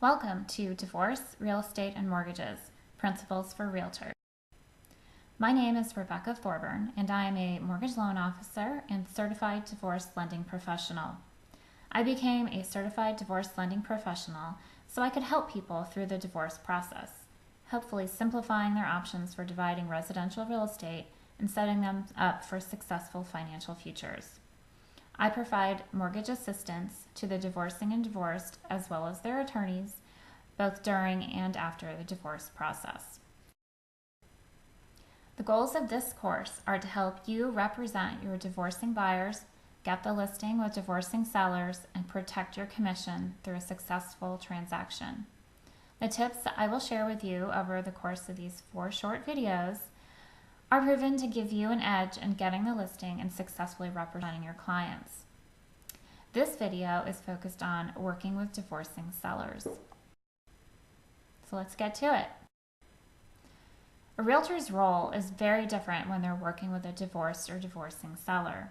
Welcome to Divorce, Real Estate, and Mortgages, Principles for Realtors. My name is Rebecca.Thorburn, and I am a mortgage loan officer and certified divorce lending professional. I became a certified divorce lending professional so I could help people through the divorce process, hopefully simplifying their options for dividing residential real estate and setting them up for successful financial futures. I provide mortgage assistance to the divorcing and divorced, as well as their attorneys, both during and after the divorce process. The goals of this course are to help you represent your divorcing buyers, get the listing with divorcing sellers, and protect your commission through a successful transaction. The tips that I will share with you over the course of these 4 short videos are proven to give you an edge in getting the listing and successfully representing your clients. This video is focused on working with divorcing sellers. So let's get to it. A realtor's role is very different when they're working with a divorced or divorcing seller.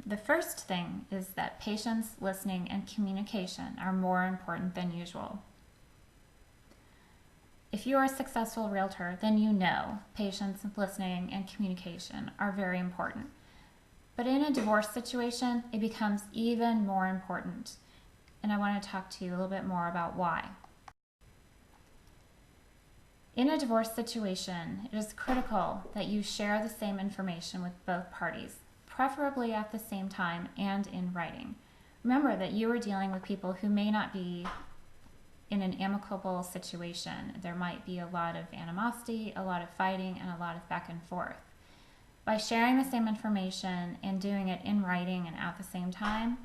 The first thing is that patience, listening, and communication are more important than usual. If you are a successful realtor, then you know patience, listening, and communication are very important. But in a divorce situation, it becomes even more important. And I want to talk to you a little bit more about why. In a divorce situation, it is critical that you share the same information with both parties, preferably at the same time and in writing. Remember that you are dealing with people who may not be in an amicable situation. There might be a lot of animosity, a lot of fighting, and a lot of back and forth. By sharing the same information and doing it in writing and at the same time,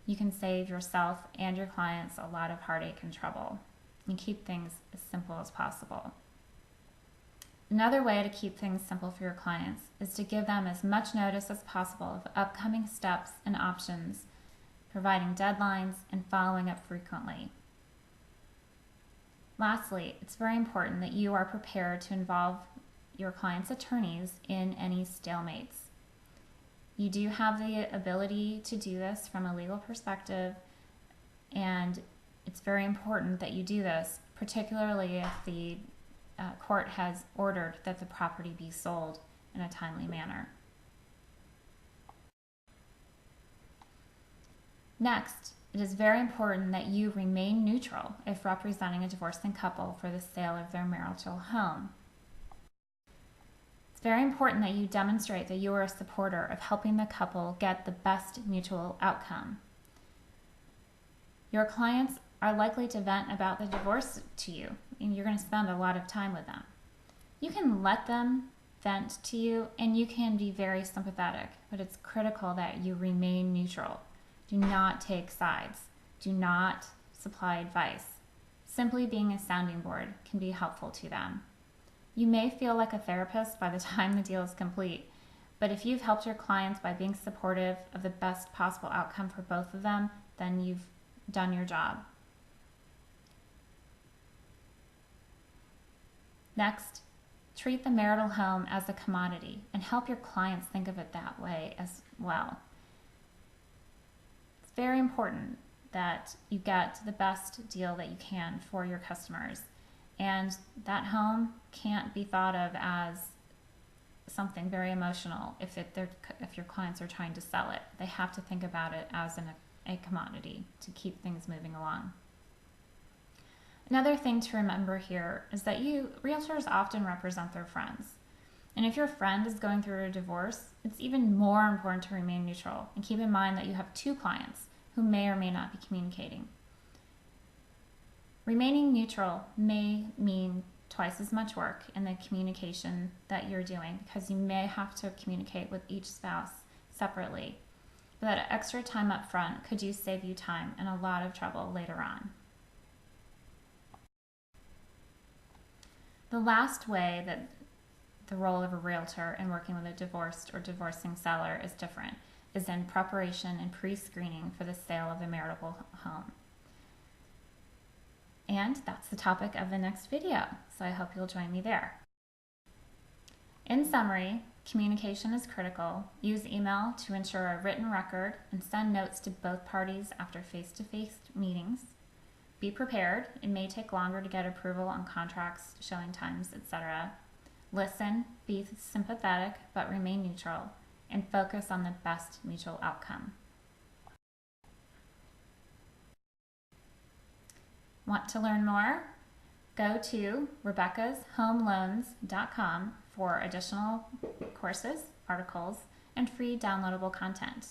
you can save yourself and your clients a lot of heartache and trouble and keep things as simple as possible. Another way to keep things simple for your clients is to give them as much notice as possible of upcoming steps and options, providing deadlines, and following up frequently. Lastly, it's very important that you are prepared to involve your client's attorneys in any stalemates. You do have the ability to do this from a legal perspective, and it's very important that you do this, particularly if the court has ordered that the property be sold in a timely manner. Next, it is very important that you remain neutral if representing a divorcing couple for the sale of their marital home. It's very important that you demonstrate that you are a supporter of helping the couple get the best mutual outcome. Your clients are likely to vent about the divorce to you, and you're going to spend a lot of time with them. You can let them vent to you, and you can be very sympathetic, but it's critical that you remain neutral. Do not take sides. Do not supply advice. Simply being a sounding board can be helpful to them. You may feel like a therapist by the time the deal is complete, but if you've helped your clients by being supportive of the best possible outcome for both of them, then you've done your job. Next, treat the marital home as a commodity and help your clients think of it that way as well. It's very important that you get the best deal that you can for your customers. And that home can't be thought of as something very emotional if your clients are trying to sell it. They have to think about it as a commodity to keep things moving along. Another thing to remember here is that realtors often represent their friends. And if your friend is going through a divorce, it's even more important to remain neutral and keep in mind that you have 2 clients who may or may not be communicating. Remaining neutral may mean twice as much work in the communication that you're doing because you may have to communicate with each spouse separately. But that extra time up front could save you time and a lot of trouble later on. The last way that the role of a realtor in working with a divorced or divorcing seller is different is in preparation and pre-screening for the sale of the marital home. And that's the topic of the next video, so I hope you'll join me there. In summary, Communication is critical. Use email to ensure a written record and send notes to both parties after face-to-face meetings. Be prepared. It may take longer to get approval on contracts, showing times, etc. Listen, be sympathetic, but remain neutral, and focus on the best mutual outcome. Want to learn more? Go to Rebecca'sHomeLoans.com for additional courses, articles, and free downloadable content.